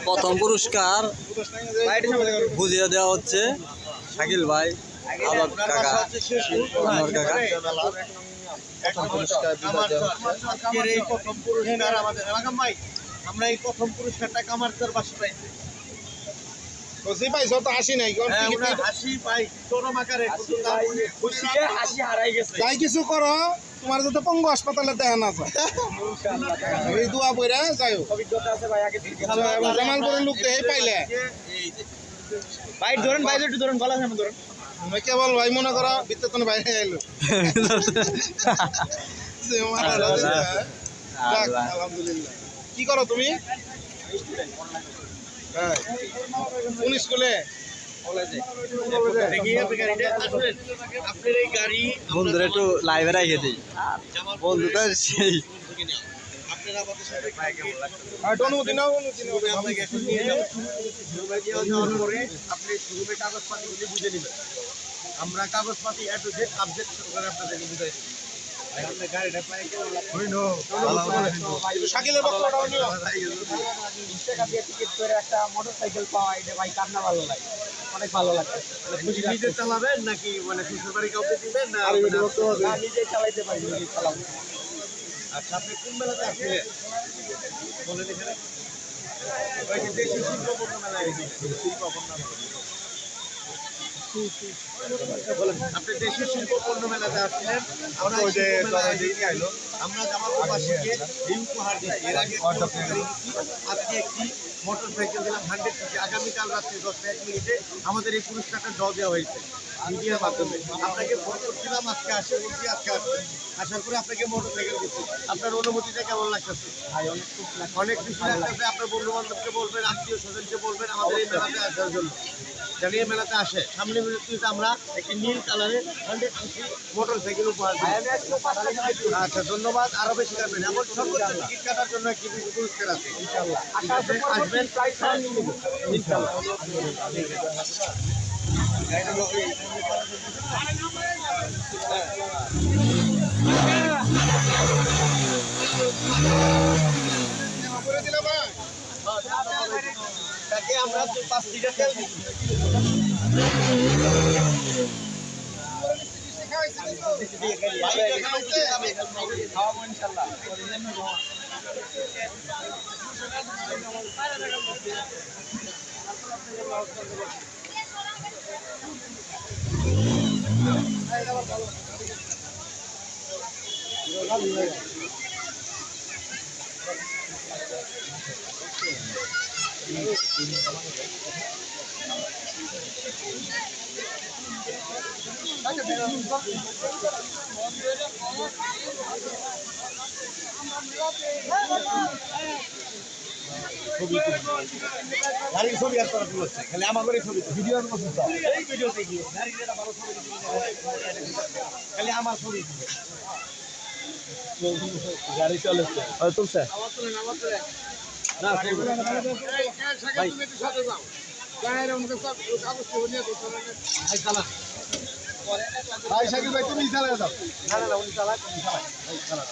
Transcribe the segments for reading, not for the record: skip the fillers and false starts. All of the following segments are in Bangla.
প্রথম পুরস্কার বুঝিয়ে দেওয়া হচ্ছে শাকিল ভাই, আলোক কাকা, আনোয়ার কাকা। আমরা এই প্রথম পুরস্কারটা কামারচার বাসা পাইছি। যাই কিছু করো তোমার যাতে পঙ্গু হাসপাতালে দেখা না যায়। এই দোয়া বইরা যাই জামালপুরের লোক দেখে পাইলে ভাই ধরেন, ভাই একটু ধরেন, গলা সামনে ধরেন। আমি কেবল ভাই মনে করো বিদ্যুৎ বাইরে আইলো। আলহামদুলিল্লাহ। কি করো তুমি? কোন স্কুলে? আপনার এই গাড়ি বন্ধুরা একটু লাইভে রাখে দিই, বন্ধুটা সেই আপনারা আমাদের সাথে অনুমতি নাও, অনুমতি নাও। আপনাকে এখন নিয়ে যাওয়ার পরে আপনি শোরুমে কাগজপাতিগুলি বুঝে নেবেন। আমরা কাগজপাতি এ টু জেড আপডেট করে আপনাদেরকে বুঝাই দেব। শাকিলের বক্তব্যটাও নিও। টিকিট করে একটা মোটরসাইকেল পাওয়া, এটা ভাই কান্না ভালো লাগে, অনেক ভালো লাগে। নিজে চালাবেন নাকি মানে শ্বশুর বাড়ি কাউকে দিবেন না? নিজে চালাইতে পারি, নিজে চালাবো। আচ্ছা, আপনি কোন মেলাতে আসছিলেন বলেন এখানে? ওই যে দেশি শিল্পপণ্য মেলায় এসেছিলেন, শিল্পপণ্য আপনি দেশীয় শিল্পপণ্য মেলাতে আসছিলেন। আমরা জামালপুরবাসীকে এই উপহার দিচ্ছি। এর আগে আজকে একটি মোটর সাইকেল দিলাম 100 সিসি। আগামীকাল রাত্রি 10:01 আমাদের এই পুরস্কারটা ড্র দেওয়া হয়েছে মিডিয়ার মাধ্যমে। আপনাকে ফোন করছিলাম, আজকে আসে বলছি, আজকে আসবেন। আসার পরে আপনাকে মোটর সাইকেল দিচ্ছি। আপনার অনুভূতিটা কেমন লাগতেছে? অনেক খুশি লাগতেছে। আপনার বন্ধু বান্ধবকে বলবেন, আত্মীয় স্বজনকে বলবেন আমাদের এই মেলাতে আসার জন্য, যারা এই মেলাতে আসে। সামনে মিনিটটিতে আমরা একটি নীল কালারের 100 সিসি মোটর সাইকেল উপহার দিই। আচ্ছা, ধন্যবাদ। আরো বেশি কাটবেন। এমন সর্বোচ্চ টিকিট কাটার জন্য একটি পুরস্কার আছে। ইনশাআল্লাহ আসবেন, ইনশাআল্লাহ। তাকে আমরা 5 লিটার তেল দিচ্ছি। খাওয়াবো ইনশাআল্লাহ। গাড়ির ছবি আর করা হচ্ছে, খালি আমার করে ছবি, ভিডিওর মতো এই ভিডিওতে গিয়ে গাড়ির ভালো ছবি খালি আমার ছবি। গাড়ি চলেছে, তুলছে না ভাই, ভাই শাকিল ভাই তুমি চালা দাও। না না উনি চালাক, উনি চালাক, ভাই চালা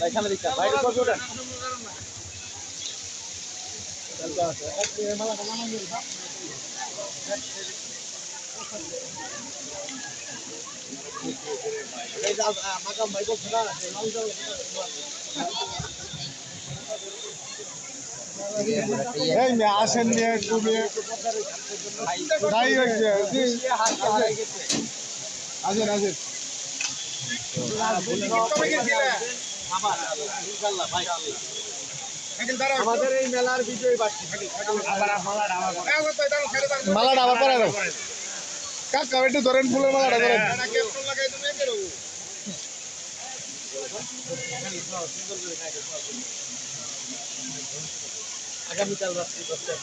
ভাই, সামনে দিকটা ভাই, কম্পিউটার মাকাম ভাই বলছে না এই মেয়ে আসেন নিয়ে একটু তাই হয়েছে। আসেন আসেন আমাদের এই মেলার বিজয়ী বাসী মালাটা আবার পরে দাও কাকা, একটু ধরেন ফুলের মালাটা ধরেন। আগামীকাল রাত্রি 10:00